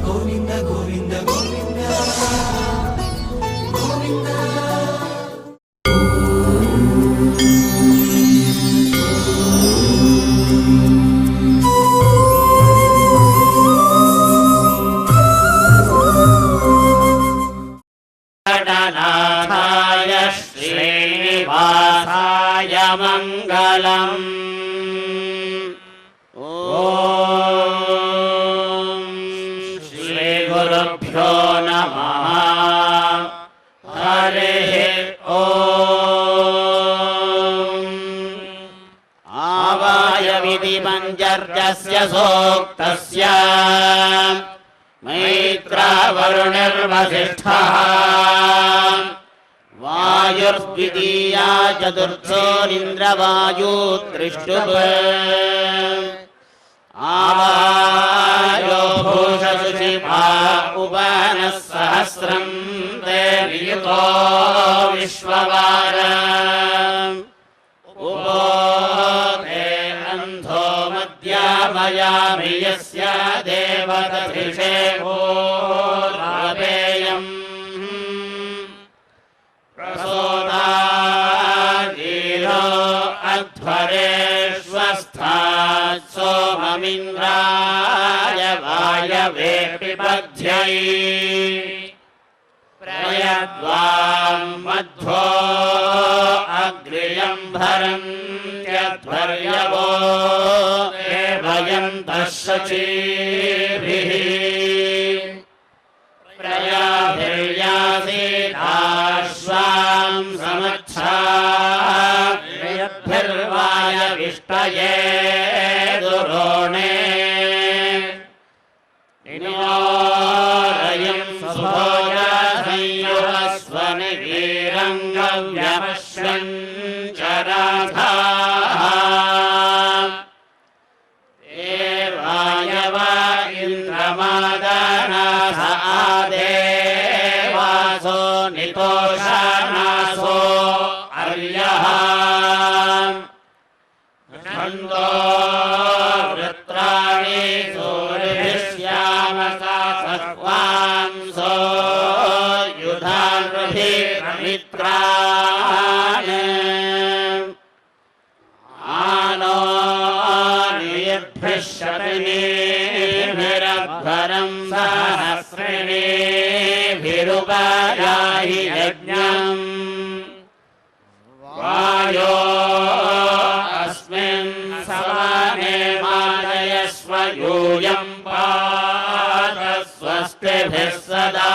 ಗೋವಿಂದ ಗೋವಿಂದ ಗೋವಿಂದ ಗೋವಿಂದ. ಗಣನಾಥಾಯ ಶ್ರೀನಿವಾಸಾಯ ಮಂಗಲಂ. ಓಂ ಶ್ರೀ ಗುರುಭ್ಯೋ ನಮಃ. ಹರಿ ಓಂ. ಆವಾಯವಿಧಿ ಮಂಜರ್ಯಸ್ಯ ಸೂಕ್ತಸ್ಯ ಮೈತ್ರಾವರುಣಿರ್ವಸಿಷ್ಠಃ. ವಾಯುರ್ದ್ವಿತೀಯಾ ಚತುರ್ಥೋರಿಂದ್ರವಾಯುತ್ರಿಷ್ಟುಭ. ಆವಾಯೋ ಭೂಷಸುಷಿಪಾ ಉಪನಃ ಸಹಸ್ರಂ ದೇವಿಯುತೋ ವಿಶ್ವವಾರ. ಉಪೋತೆ ಅಂಧೋ ಮಧ್ಯಾಮಯಾಮಿ ಯಸ್ಯ ದೇವದಧಿಷೇ ಭೂರಾವೇಯಂ. ಪ್ರಸೋದಾಧೀರೋ ಅಧ್ವರೇಶ್ವಸ್ಥಾತ್ ಸೋಮಮಿಂದ್ರಾಯ ವಾಯವೇ ಪಿಬಧ್ಯೈ. ಪ್ರಯದ್ವಾಂ ಮಧ್ವೋ ಅಗ್ರ್ಯಂ ಭರಂತ್ಯಧ್ವರ್ಯವೋ ದೇವಯन्तಃ ಶಚೀಭಿಃ. ಪ್ರಯಾಭಿರ್ಯಾಸೀತಾಶ್ವಾಂ ಸಮಚ್ಛಾಭಿರ್ವಾಯವಿಷ್ಟಯೇ ದುರೋಣೇ. ನಿನೋರಯಂ ಸುಭೋಜ ಸಂಯುಹಸ್ವನಿವೀರಂ ಗವ್ಯಮಶ್ವಂ ಚರಾಧಾಃ. ದೇವಾಯವ ಇಂದ್ರಮಾದನಾಥ ಆದೇವಾಸೋ ನಿತೋಷಾನಾಸೋ ಅರ್ಯಃ. ಛಂದೋ ವೃತ್ರಾಣಿ ಸೂರ್ಯಶ್ಯಾಮಸಾ ಸತ್ವಾಂಸೋ ಯುಧಾನೃಭಿರ್ಮಿತ್ರಾಣಿ. ಆನೋ ನಿಯದ್ಭಿಃ ಶತನೇಭಿರಧ್ವರಂ ಸಹಸ್ರಿಣೀಭಿರುಪಯಾहि ಯಜ್ಞಂ. ವಾಯೋ ಅಸ್ಮಿನ್ ಸಮಾನೆ ಮಾದಯಸ್ವ ಯೂಯಂ ಪಾತ ಸ್ವಸ್ತಿಭಿಃ ಸದಾ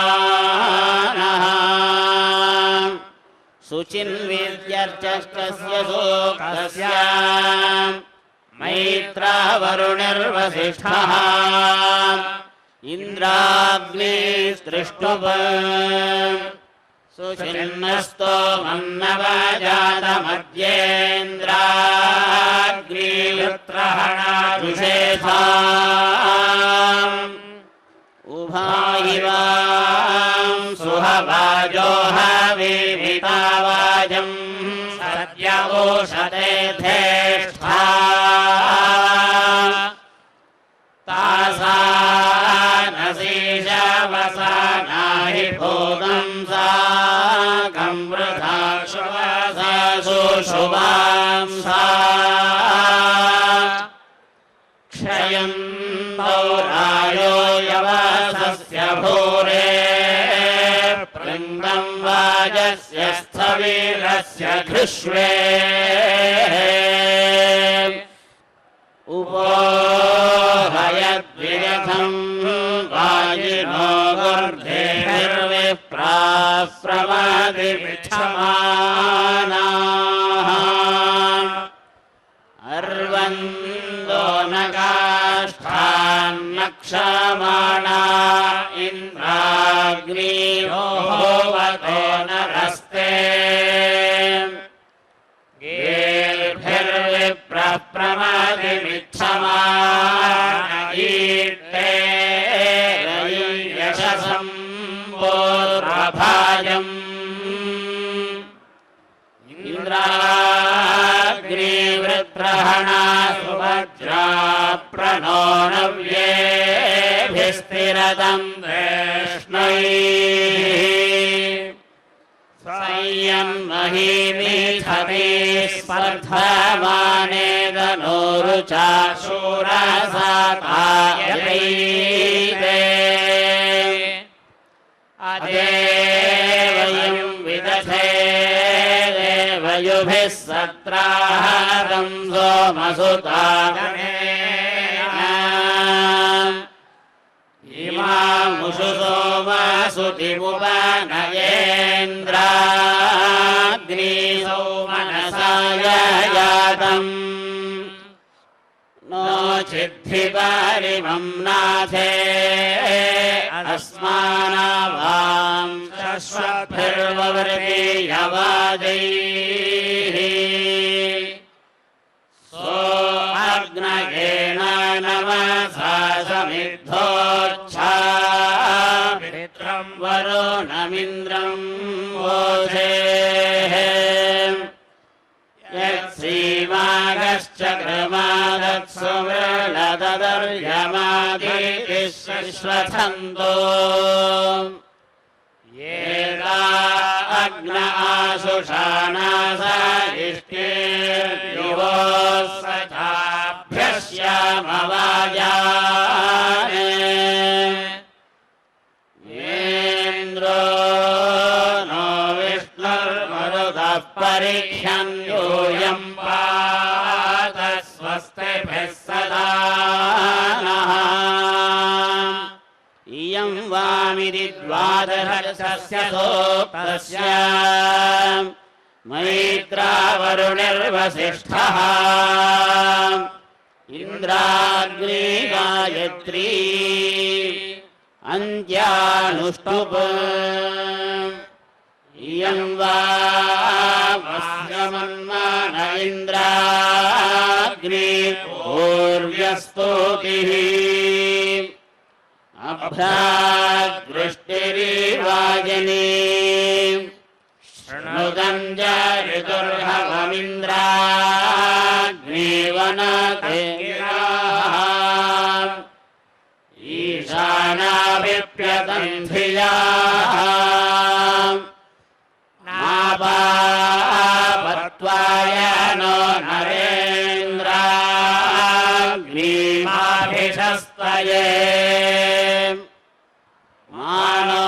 ನಃ. ಶುಚಿನ್ವಿದ್ಯರ್ಚಷ್ಟಸ್ಯ ಸೂಕ್ತಸ್ಯ ಮೈತ್ರಾವರುಣಿರ್ವಸಿಷ್ಠಃ. ಇಂದ್ರಾಗ್ನಿಸ್ತೃಷ್ಟುಭ. ಸುಚಿನ್ನಸ್ತೋಮನ್ನವಜಾತಮಧ್ಯೇಂದ್ರಾಗ್ನಿವೃತ್ರಹಣಾದುಷೇಧಾಂ. ಉಭಾಯಿವಾಂ ಸುಹವಾಜೋಹವಿವಿತಾವಾಜಂ ಸದ್ಯ ಓಷತೆ ಧೇಷ್ಠಾ. ತಾಸಾನಸೀಶವಸಾನಾಹಿ ಭೂತಂ ಸಾಕಂ ವೃಥಾ ಶುಭಾಂಸಾ. ಕ್ಷಯಂ ದೌರಾಯೋ ಯವಸಸ್ಯ ಭೂರೇ ಪೃಂಗಂ ವಾಜಸ್ಯ ಸ್ಥವೀರಸ್ಯ ಘೃಷ್ವೇ. ಉಪೋಹಯದ್ವಿರಥಂ ವಾಜಿನೋ ಗರ್ಧೇರ್ವಿಪ್ರಾಃ ಪ್ರಮದಿವಿಕ್ಷಮಾನಾಃ. ಅರ್ವಂದೋ ನಕಾಷ್ಠಾನ್ನಕ್ಷಮಾಣಾ ಇಂದ್ರಾಗ್ನೀರೋ ಹೋವತೋ ನರಸ್ತೆ. ಗೇರ್ಭಿರ್ವಿಪ್ರಃ ಪ್ರಮದಿವಿಕ್ಷಮಾನ ಈಟ್ಟೆ ಯಶಸಂ ಬೋರ್ಭಾಜಂ. इंद्राग्निवृत्रहणा सुभद्रा प्रणो नव्येभिस्तिरः तं वैष्णैः संयन्महीमिथते स्पर्धमाने धनुरुचा शूरसातायैते अदेवयं विदधे देवयुभिः सत्राहतं सोमसुतागमेन इमामुषु सोमसुतिमुपनयेन्द्राग्निसौ मनसाय यातम् नो चिद्धिपरिमं नाथे अस्मानावां शश्वद्भिर्ववर्तीयवादैः सोऽग्नयेन नमसा समिद्धोच्छा मित्रं वरुणमिन्द्रं वोधेः यत्सीमागश्चक्रमादत्सुमृळतदर्यमादिश्वथन्तो येदा अग्न आशुषाणासायिष्टिर्युवोः सखाभ्यस्यामवाजाने इन्द्रो नो विष्णुर्मरुतः परिह्यन् यूयं पात स्वस्तिभिः सदा नः इयं वामिति द्वादशस्य सोक्तस्य मैत्रावरुणिर्वसिष्ठः इन्द्राग्नी गायत्री अन्त्यानुष्टुप् इयं वामस्यमन्मान इन्द्राग्नि पूर्व्यस्तुतिः अभ्रादृष्टिरिवाजनी शृणुतं च ऋतुर्हवमिन्द्राग्निवनते गिराः ईशानाभिप्यतं धियाः नापापत्वाय नो नरेन्द्राग्निमाभिषस्तये मानो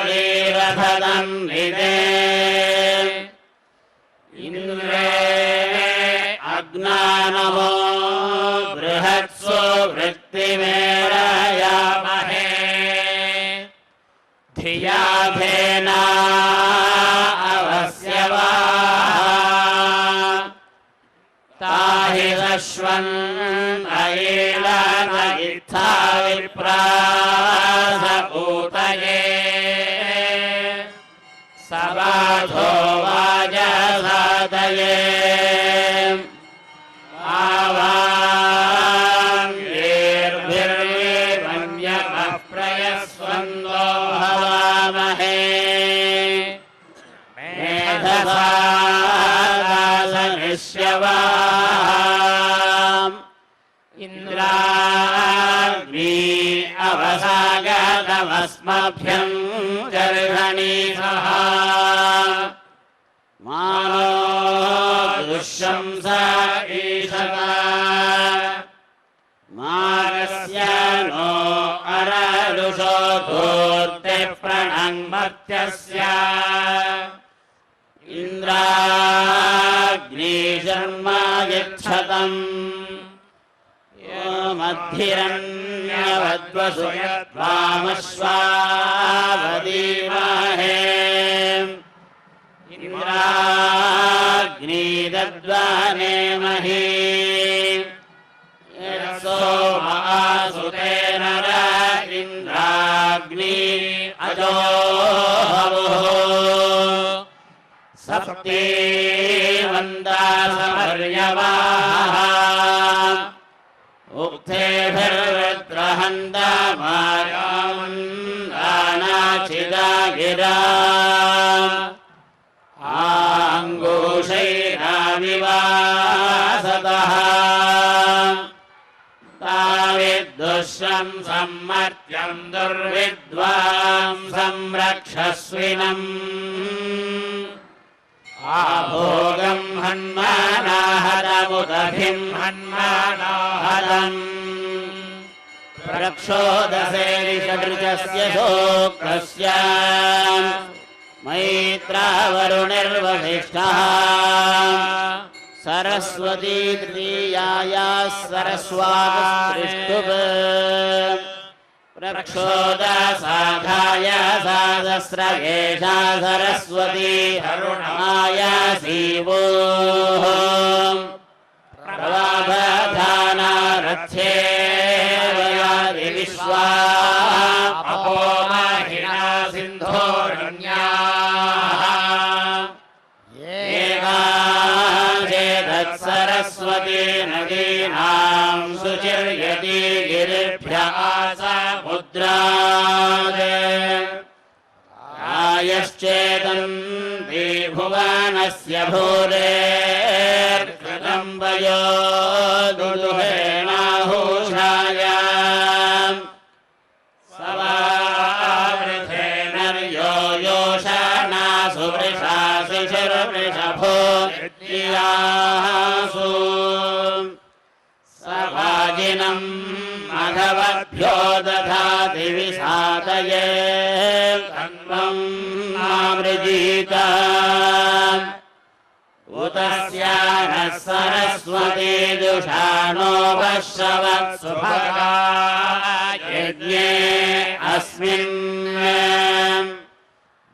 रीरथदं निदे इन्द्रे अग्नानमो बृहत्सु वृत्तिमेरयामहे धिया धेना अवस्यवा ताहि दश्वन् अयेलन इत्था विप्रासपूतये सबाधो वाजसादये आवान्येर्भिर्वन्यमः प्रयस्वन्दो हवामहे मेधसा दासनिष्यवाम् इन्द्राग्नि अवसागतमस्मभ्यं गर्हणीसः मानो दुःशंस ईशता मारस्य नो अररुषो धूर्तिः प्रणङ्मत्यस्य इन्द्राग्नि शर्मा यच्छतम् यो मद्भिरन्यवद्वसु यद्वामश्वावदीमहे इन्द्राग्नि दद्वाने मही यत्सोमासुते नर इन्द्राग्नि अजो हवुः सप्ती वन्दासमर्यवाः उक्थेभिर्वृत्रहन्तमायामन्दानाचिदा गिरा आङ्गुषैराविवासतः ताविद्दुष्या सम्मर्त्यं दुर्विद्वांसं रक्षस्विनम् आभोगं हन्मानाहतमुदभिं हन्मानाहतम् प्रक्षोदसेरिषदृजस्य शोकस्य मैत्रावरुणिर्वसिष्ठः सरस्वती तृतीयायाः सरस्वागस्पृष्टुः प्रक्षोदसाधाय सादस्रगेशा सरस्वती अरुणाय शिवोः प्रवाभधानारथ्ये वयादि विश्वा अपो महिना सिन्धोरण्याः सरस्वती नदीनां सुचिर्यति गिरिभ्यः समुद्रात् आयश्चेदन्ति भुवनस्य भूरेर्कृतं वयो दुदुहेनाहुषाय सवावृथेनर्यो योषणासु वृषासु शिर्वृषभो यासु सवाजिनं मघवभ्यो दधाति विसातये तन्वं नामृजीत उतस्यानः सरस्वती दुषाणो वश्रवत्सुभगा यज्ञे अस्मिन्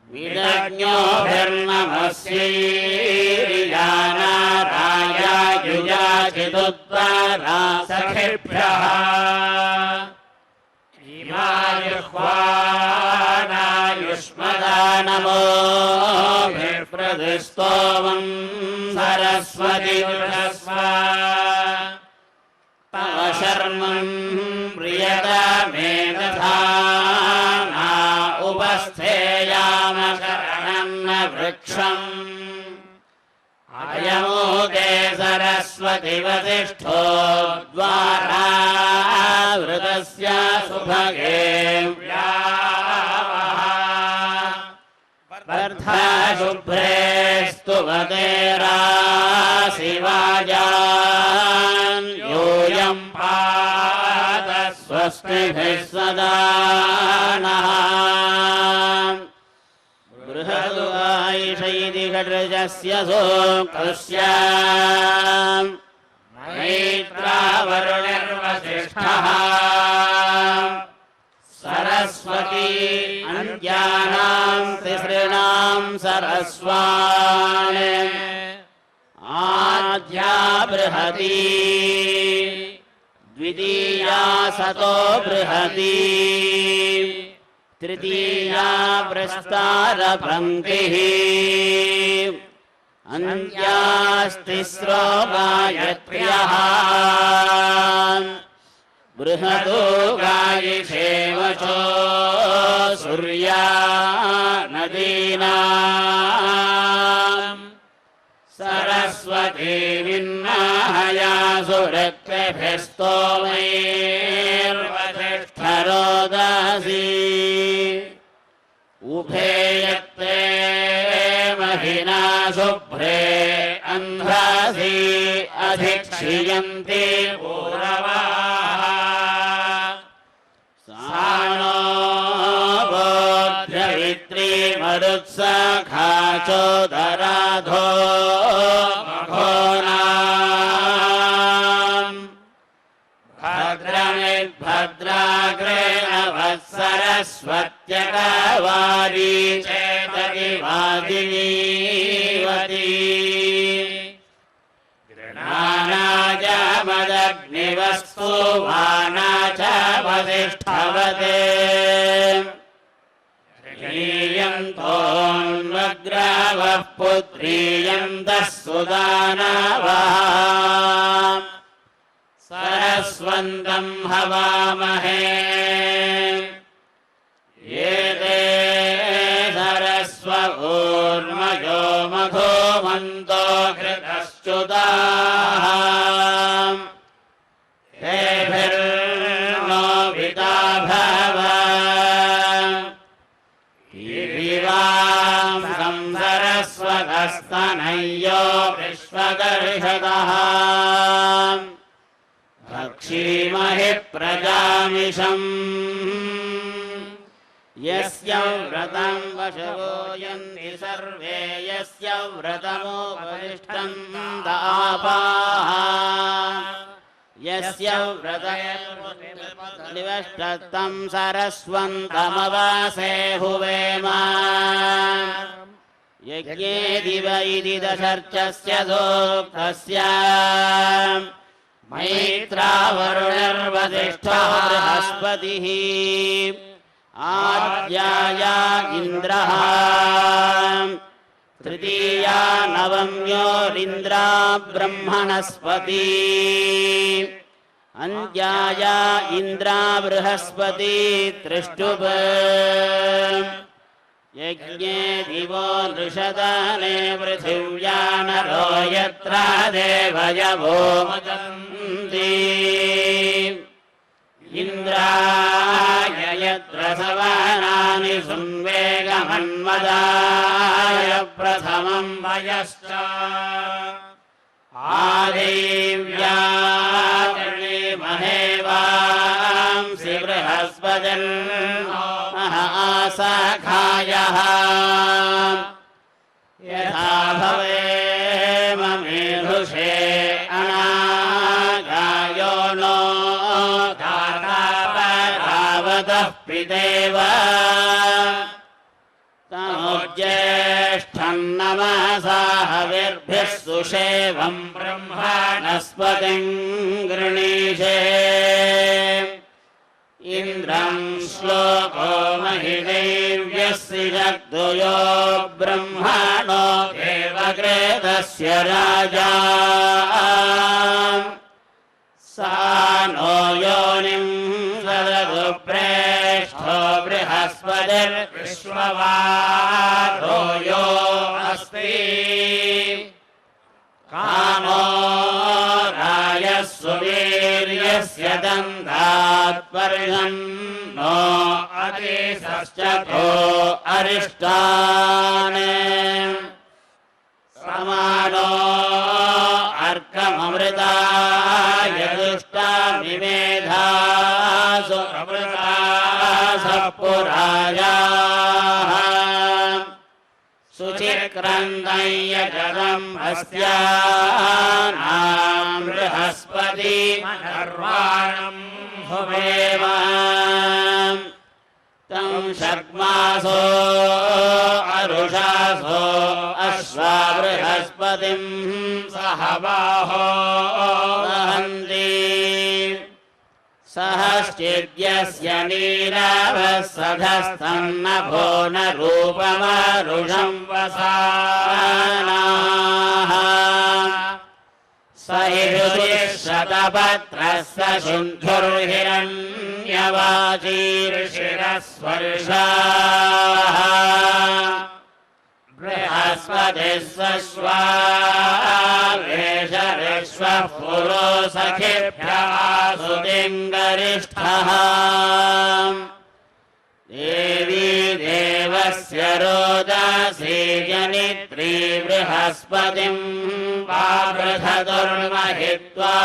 विदज्ञोभिर्नमस्यैर्यानाराय युजाचिदुत्तरा सखिभ्यः इमायुष्मदानमोभिर्प्रदिस्तोमं सरस्वती तव शर्मं प्रियतमे दधाना उपस्थेयाम शरणन्न वृक्षम् अयमोदे सरस्वती वसिष्ठो द्वारावृतस्य सुभगे वर्धा शुभ्रे स्तुवते राशिवाजान् यूयं पाद स्वस्तिभिः सदा नः बृहदुगायिषैति षड्रजस्य सूक्तस्य मैत्रावरुणिर्वसिष्ठः सरस्वती अन्त्यानां तिसृणां सरस्वान् आद्या बृहती द्वितीया सतो बृहती तृतीया प्रस्तारपङ्क्तिः अन्त्यास्तिस्रो गायत्र्यः बृहतो गायिषेवचो सूर्या नदीनां सरस्वती विन्नाहयासु रक्तभिस्तोमैर्वसिष्ठरोदसी उभेयत्ते महिना शुभ्रे अन्ध्रासि अधिक्षियन्ति पूरवाः सानो बोध्यवित्री मरुत्सखा चोदराधो मघोनाम् भद्रमिद्भद्राग्रेण वत्सरस्वत्यकवारी चेतति वाजिनीवती गृणानाजमदग्निवस्तु वाना च वसिष्ठवते ह्रीयन्तोऽन्वग्रावः पुत्रीयन्तः सुदानवः सरस्वन्तं हवामहे ये ते सरस्व ऊर्मयो मघोमन्तो घृतश्च्युताः तेभिर्नो विता दर्शतः भक्षीमहि प्रजामिषम् यस्य व्रतं वशवो यन्ति सर्वे यस्य व्रतमुपतिष्ठन्त आपाः यस्य व्रतनिवष्टतं सरस्वन्तमवासे हुवेम यज्ञे दिव इति दशर्चस्य सूक्तस्य मैत्रावरुणर्वसिष्ठो बृहस्पतिः आद्याया इन्द्रः तृतीया नवम्योरिन्द्रा ब्रह्मणस्पति अन्त्याया इन्द्रा बृहस्पति त्रिष्टुप यज्ञे दिवो नृषदने पृथिव्या नरो यत्र देवयवो मदन्ति इन्द्राय यत्र सवनानि सुन्वेगमन्मदाय प्रथमं वयश्च आदेव्या महेवांसि बृहस्पतिर्महासखायः यथा भवेम मेधुषे अनागायो नो धातापरावतः पितेव तमुज्येष्ठं नमसा हविर्भिः सुषेवं ब्रह्मणस्पतिं गृणीषे इन्द्रं श्लोको महिदेव्यस्य जग्दुयो ब्रह्मणो देवकृतस्य राजा सा नो योनिं ददतु प्रेष्ठो बृहस्पतिर्विश्ववारो यो अस्ति कामो रायस्व वीर्यस्य दन्धात्पर्यन्नो अतिशश्चतो अरिष्टान् समानो अर्कममृताय दुष्टामिमेधासु अमृतासः पुरायाः शुचिक्रन्दं यजनम् अस्यानां बृहस्पति मनर्वाणं भुवेम तं षड्मासो अरुषासो अश्वा बृहस्पतिं सह बाहो वहन्ति सहश्चिद्यस्य नीरवः सधस्तन्नभो न रूपमरुषं वसानाः स इषुः शतपत्रस्य शुन्धुर्हिरण्यवाचीर्षिरस्वर्षाः बृहस्पतिः सश्वावेशरिश्वः पुरो सखिभ्यः सुतिं गरिष्ठः देवी देवस्य रोदसी जनित्री बृहस्पतिं वावृधतुर्महित्वा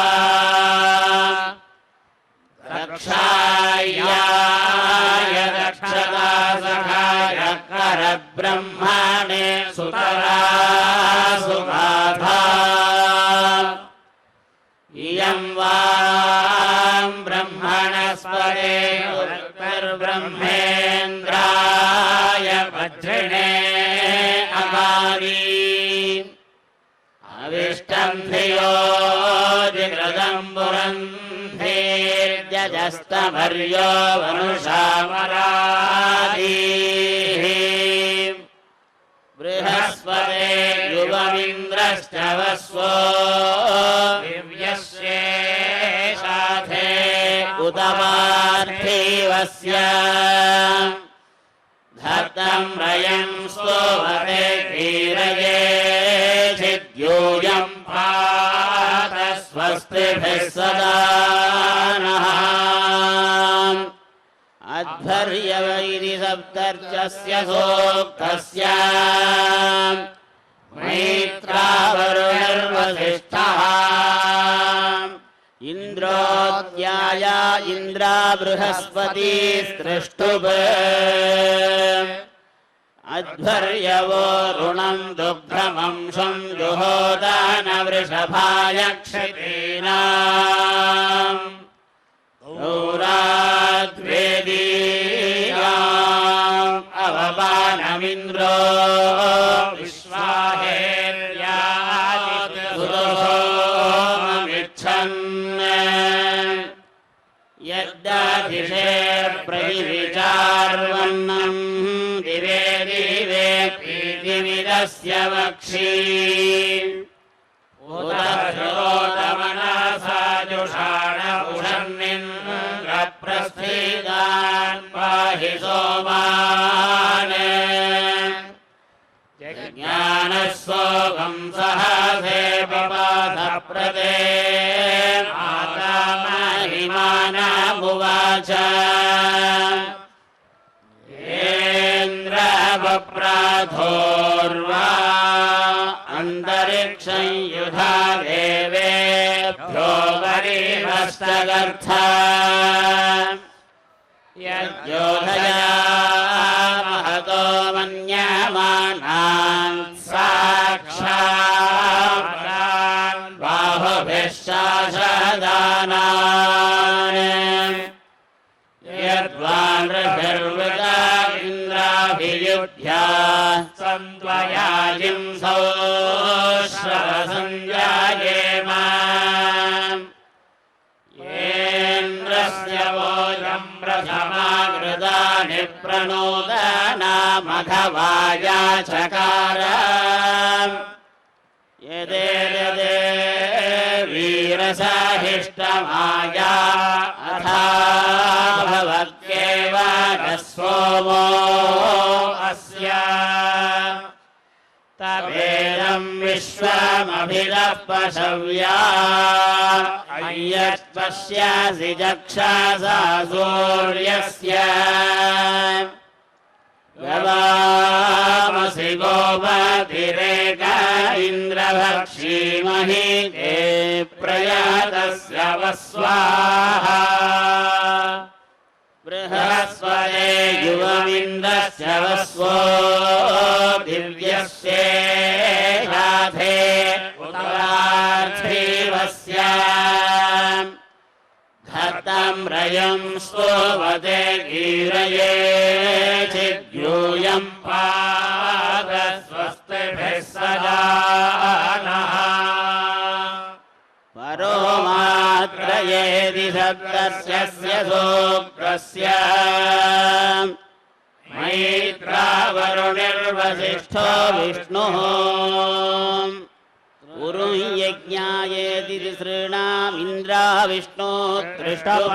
रक्षायाय दक्षता सखाय करब्रह्मणे सुतरा सुगाधा इयं वां ब्रह्मणस्पते उत्तरब्रह्मेन्द्राय वज्रिणे अकारी अविष्टं धियो जिग्रदम्बुरन्धेर्यजस्तमर्यो वनुषामरादीः बृहस्पते युवमिन्द्रश्च वस्वो दिव्यस्येषाथे उतमार्थिवस्य धर्तं रयं स्तोमते कीरये छिद्यूयं पात स्वस्तिभिः सदा नः अध्वर्यवैरि सप्तर्चस्य सूक्तस्य मैत्रावरुणर्वसिष्ठः इन्द्रोऽध्याय इन्द्रा बृहस्पति सृष्टुभ अध्वर्यवोरुणम् दुग्धमंशं जुहोदानवृषभाय क्षितीनाम् गौराद्वेदीयाम् अवपानमिन्द्रो विश्वाहेर्यादिदुरोममिच्छन् यद्दाधिषे प्रहिविचार्वन्नम् दिवे दिवे प्रीतिमिदस्य वक्षी उदरोदमनसाजुषाण उषन्निन्द्रप्रस्थीदान् पाहि सोमान् ज्ञानस्वोगम् सहसे पपाधप्रदे माता महिमानमुवाच इन्द्रवप्राथोर्वा अन्तरिक्षं युधा देवेभ्यो वरिमस्तगर्था यद्योधया महतो मन्यमानान् साक्षात् बाहुभिः शासदानान् यद्वानृभिर्वृता इन्द्राभियुध्या सन्त्वयाजिं सौश्रवसंजायेम येन्द्रस्य वोजं प्रथमाकृतानि प्रणोदनामघवाया चकार यदे वीरसाहिष्टमाया अथा भवत्येव न सोमो अस्य तवेदं विश्वमभिदः पशव्या अय्यत्पश्यासि जक्षासा सूर्यस्य गवामसि गोपतिरेक इन्द्रभक्षीमहि ते प्रयातस्य वस्वाहा बृहस्पते युवमिन्द्रस्य वस्वो दिव्यस्येषाधे उत्तरार्थीवस्य धत्तं रयं स्तोवते गीरये चिद्यूयं पाद स्वस्तिभिः सदा नः परो मात्रयेदि सप्तस्य सूक्रस्य मैत्रावरुणिर्वसिष्ठो विष्णुः उरुं यज्ञायेति तिसॄणामिन्द्रा विष्णो तृष्टुभ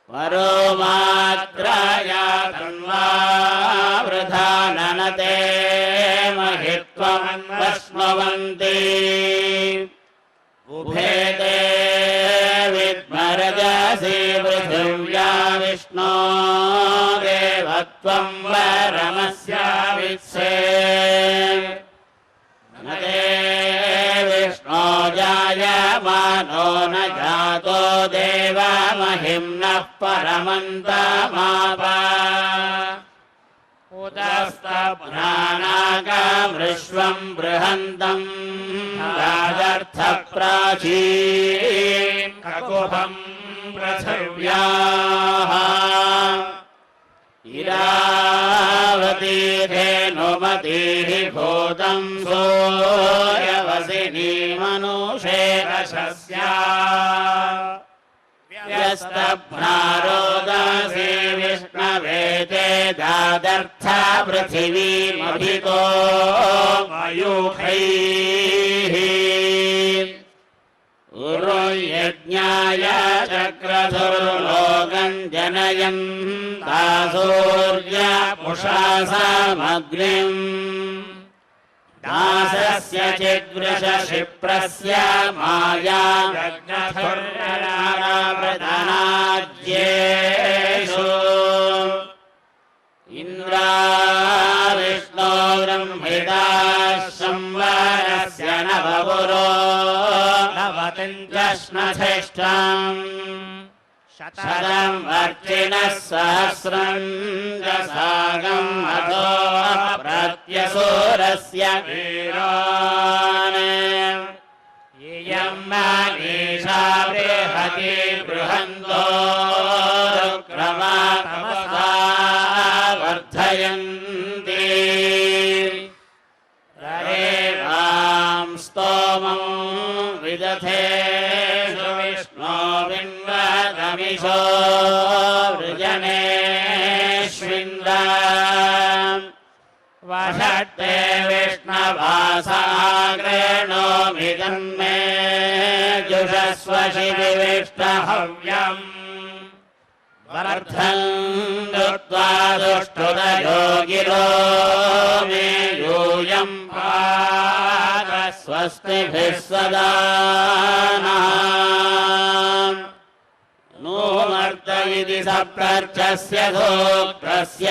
परो मात्राया तन्वा वृथा ननते महित्वमन्वश्नुवन्ति उभेते विद्मरजसि पृथिव्या विष्णो देवत्वं वरमस्यावित्से न ते विष्णो जायमानो न जातो देवमहिम्नः परमन्तमाप उतस्तभ्राणाकमृष्वं बृहन्तं राजर्थप्राचीं ककुभं पृथिव्याः इरावती धेनुमतिः भूतं सूर्यवसिनी मनुषे रशस्या व्यस्तभ्रारोदसी विष्णवे ते दादर्थ पृथिवीमभितो मयूखैः उरुयज्ञाय चक्रधुर्लोकम् जनयन् दासूर्यपुषा सामग्निम् दासस्य चिद्वृषशिप्रस्य माया यज्ञधुर्यनाराप्रधानाज्येषु इन्द्रा विष्णो ब्रह्मे पञ्चष्णशिष्टम् शतम् वर्चिणः सहस्रम् च सागम् अथो प्रत्यसूरस्य वीरान् इयम् मनीषा बृहति बृहन्तो क्रमातमसा वर्धयन्ति रेवां स्तोमं विदधेषु विष्णो विन्वदमिषो वृजनेष्विन्द्र वषट्ते विष्णवासाग्रेणोमिदम् मे जुषस्वशिविष्टहव्यम् वर्धन् कृत्वा दुष्टुदयो गिरो मे यूयम् पात स्वस्तिभिः सदा नः नूमर्त इति सप्रर्चस्य सूक्तस्य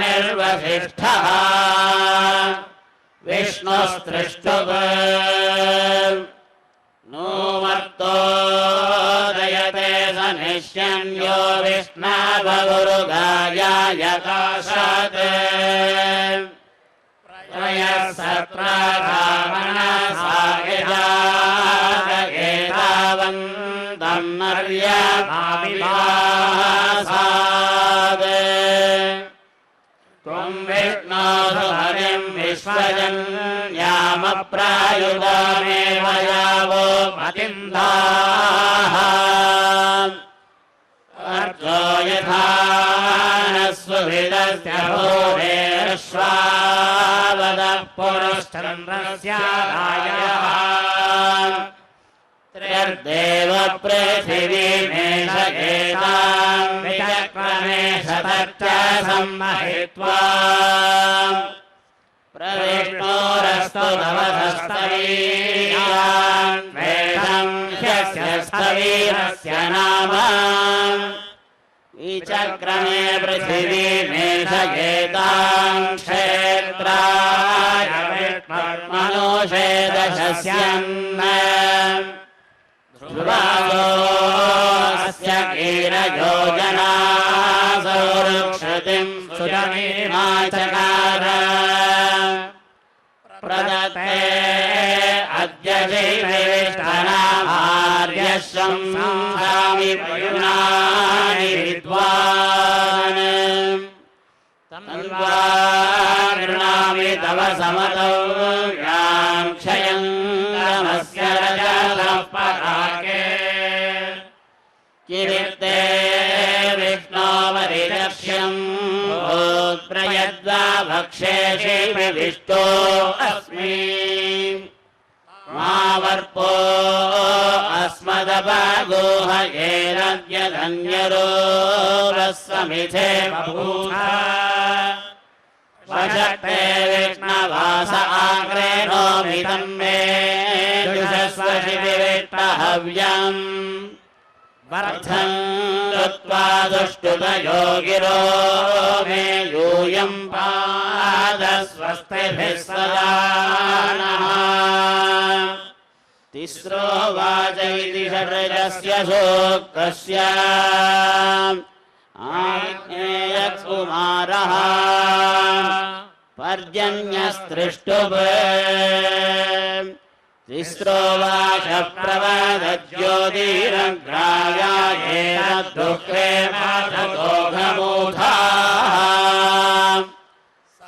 मैत्रावरुणिर्वसिष्ठः विष्णुस्तृष्टुप् नूमर्तोदयते सनिष्यन्यो विष्णावगुरुगायायकाशात् प्रयःसत्राधामनसायेतावन्तम् नर्यमाविभासात् त्वम् विष्णोषु हरिम् विश्वजन्यामप्रायुधामेव यावो मतिन्दाः अर्चो यथा न सुहृदस्य भूरेश्वावदः पुरुश्चन्द्रस्यारायः त्रिर्देव पृथिवीमेष एताम् विचक्रमेष तच्च सम्महित्वा प्रविष्णोरस्तु भवतस्तवीयान् वेदम् ह्यस्य स्थवीरस्य नाम विचक्रमे पृथिवीमेष एताम् क्षेत्राय विष्णुर्मनुषे दशस्यन् ध्रुवादो अस्य कीरयोजना सौरुक्षतिम् सुजमीमाचकार प्रदत्ते अद्य जैवेष्टनामार्यः शंसामि पयुनानि विद्वान् तन्वा गृणामि तव समतौ यां क्षयम् नमस्य रजतः पराके किरिते विष्णोपरिलक्ष्यम् भूत्प्रयद्वा भक्षेषि विविष्टो अस्मि मा वर्पो अस्मदपागोह येरद्यधन्यरोरस्वमिथे बभूथा वषट्ते विष्णवास आग्रेणोमिदम् मे जुषस्वशिविष्टहव्यम् वर्धन् कृत्वा दुष्टुतयो गिरो मे यूयम् पाद स्वस्तिभिः सदा नः तिस्रो वाच इति षड्रजस्य सूक्तस्य आग्नेयकुमारः पर्जन्यस्तृष्टुप् तिस्रो वाच प्रवदज्योतिरग्रायायेन दुःखे माधतोघमूधाः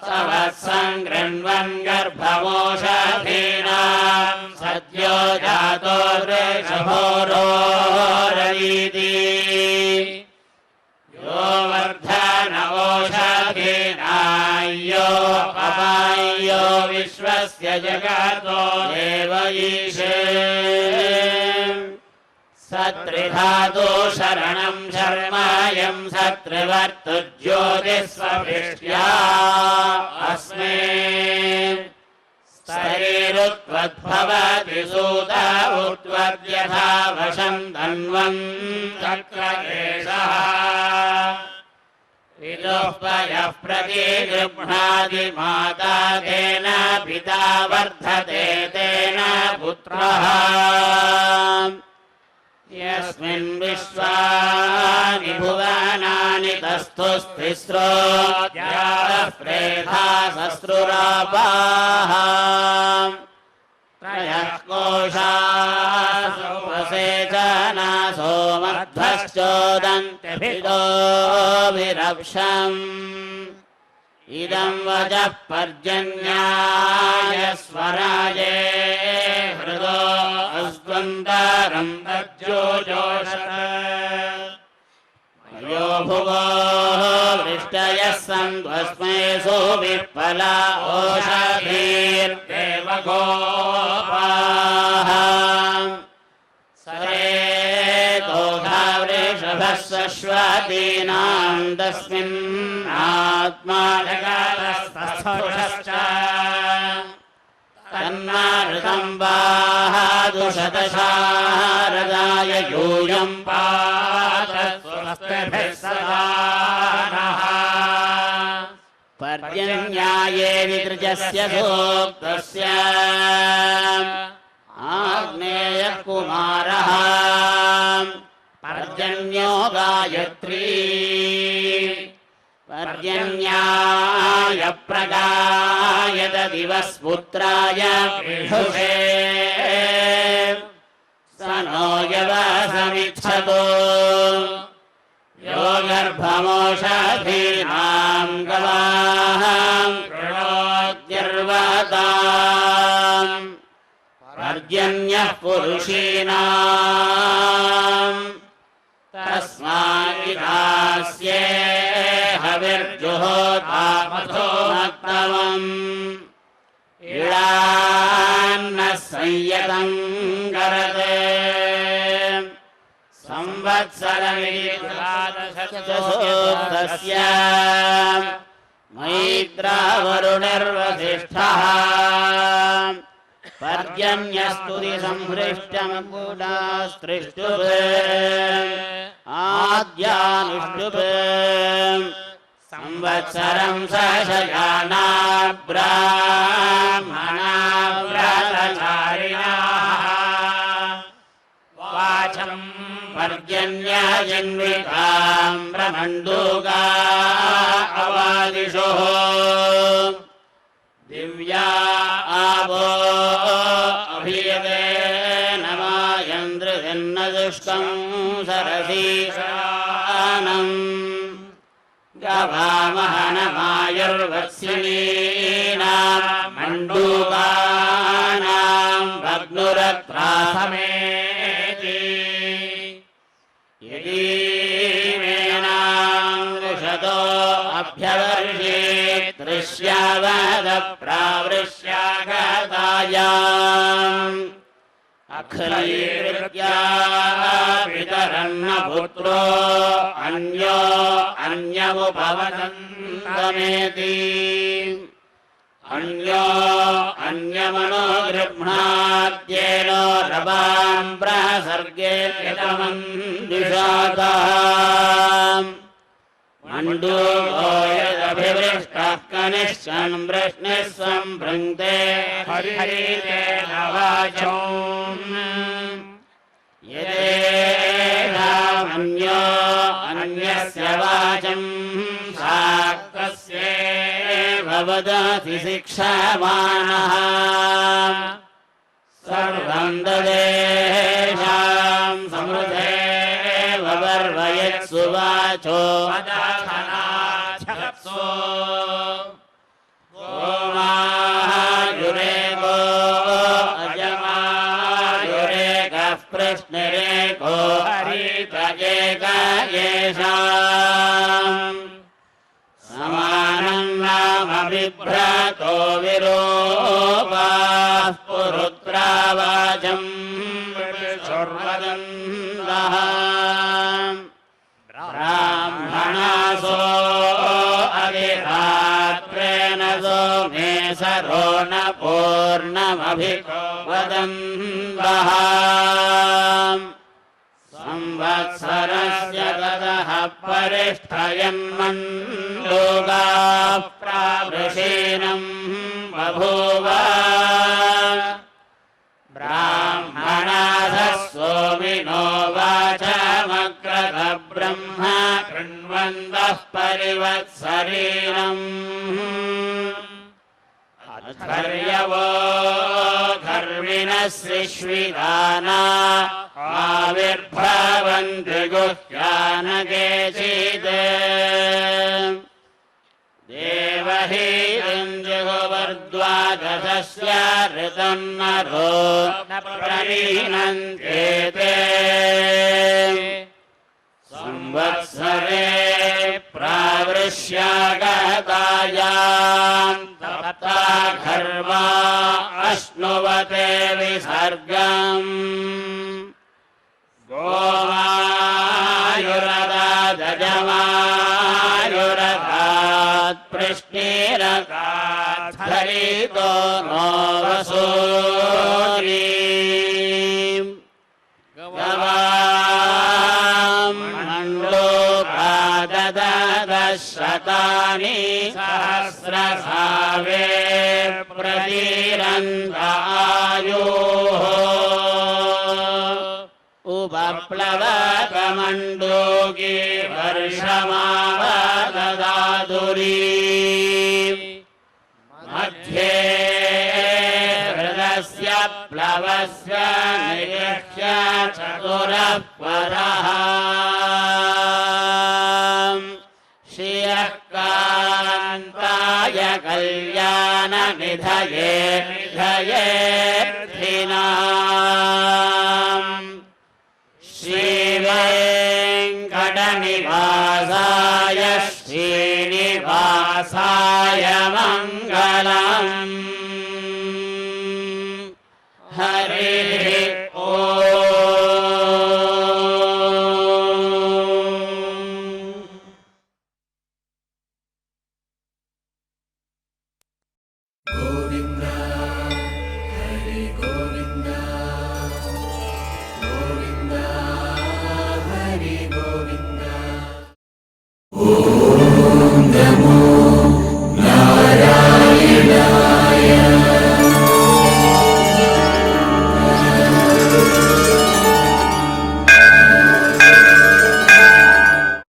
सवत्सम् गृह्णन् गर्भमोषधीनाम् सद्यो जातो वृषभोरोरयीति यो वर्धन ओषधीनाय्यो अपाय्यो विश्वस्य जगतो देव ईशे सत्रिधातु शरणं शर्मायं सत्रिवर्तुज्योतिस्वभिष्ट्या अस्मे स्तैरुत्वद्भवति सूता उत्वद्यथा वशं धन्वन् चक्र एषः पितुः पयः प्रतिगृह्णाति माता तेन पिता वर्धते तेन पुत्रः यस्मिन् विश्वानि भुवनानि तस्थुस्तिस्रो द्यावः प्रेधा सस्रुरापाः त्रयः कोशासुपसेचनासो मध्वश्चोदन्त्यभिदोभिरप्शम् इदं वचः पर्जन्याय स्वराजे हृदो अस्त्वन्तरं तज्जोजोषत यो भुवो वृष्टयः सन्त्वस्मै सुविप्पला ओषधीर्देवगोपाः सरेतोधा वृषभः सश्वादीनां तस्मिन् आत्मा जगतस्तस्थुषश्च तन्मारुतं बाहादुशतशारदाय यूयं पात स्वस्तिभिः सदा नः पर्जन्याये विदृजस्य सूक्तस्य आग्नेयः कुमारः पर्जन्यो गायत्री पर्जन्याय प्रगायत दिवस्पुत्राय विषुषे स नो यवसमिच्छतो यो गर्भमोषधीनां गवां कृणोत्यर्वताम् पर्जन्यः पुरुषीणाम् तस्मादिदास्ये हविर्जुहोतामथो मत्तमम् इळान्नः संयतं करते संवत्सरमिद्वादशसूक्तस्य मैत्रावरुणिर्वसिष्ठः पर्जन्यस्तुति संहृष्टमगुणास्त्रिष्टुभ आद्यानुष्टुभ संवत्सरं सशयाना ब्राह्मणा व्रतचारिणाः वाचं पर्जन्यजन्वितां ब्रह्मण्डुगा अवादिशोः दिव्या आवो अभियते नमायन्द्रभिन्नदुष्टं सरसीशानम् गवामहनमायुर्वत्सिनीनां मण्डूकानां भग्नुरत्रासमेति यदि मेनाङ्गुषतो अभ्यवर्षे दृश्यावदप्रावृश्यागतायाम् अखलैर्विद्या पितरन्न पुत्रो अन्यो अन्यमुपवदन्तमेति अन्यो अन्यमनो गृह्णात्येनो रवां प्रसर्गे यतमन्दिशाताम् मण्डूको यदभिवृष्टः कनिश्चन् वृष्णिः सम्भृङ्क्ते हरितेन वाचो यदेधामन्यो अन्यस्य वाचं शाक्तस्येव वदति शिक्षमाणः सर्वं ददेशां समृद्धे वर्वयत्सु वाचो वदथनाच्छत्सो गोमायुरेको अजमायुरेकः प्रश्निरेको हरितजेक येषाम् समानं नाम बिभ्रतो विरूपाः पुरुत्रावाचम् विशुर्वदन्तः ब्राह्मणासो अधिरात्रेण सोमे सरो न पूर्णमभिवदन्तः संवत्सरं संवत्सरस्य ततः परिष्ठयन्मण्डूकाः प्रावृषीणम् बभूव ब्राह्मणाः सोमिनो वाचमग्रत ब्रह्म कृण्वन्तः परिवत्सरीणम् अध्वर्यवो धर्मिणः सृष्विदाना आविर्भवन्ति गुह्यान केचित् देवहीरञ्जुगुवर्द्वादशस्य ऋतन्नरो न प्रणीनन्त्येते संवत्सरे प्रावृष्यागतायां तप्ता घर्मा अश्नुवते विसर्गम् गोमायुरदादजमायुरदात् पृष्णीरकात् हरितो नो वसूनि शतानि सहस्रसावे प्रतीरन्त आयुः उपप्लवकमण्डूकी वर्षमावददातुरी मध्ये हृदस्य प्लवस्य निरीक्ष्य चतुरः परः श्रियःकान्ताय कल्याणनिधये निधयेऽर्थिनाम् श्रीवेङ्कटनिवासाय श्रीनिवासाय मङ्गलम् हरिः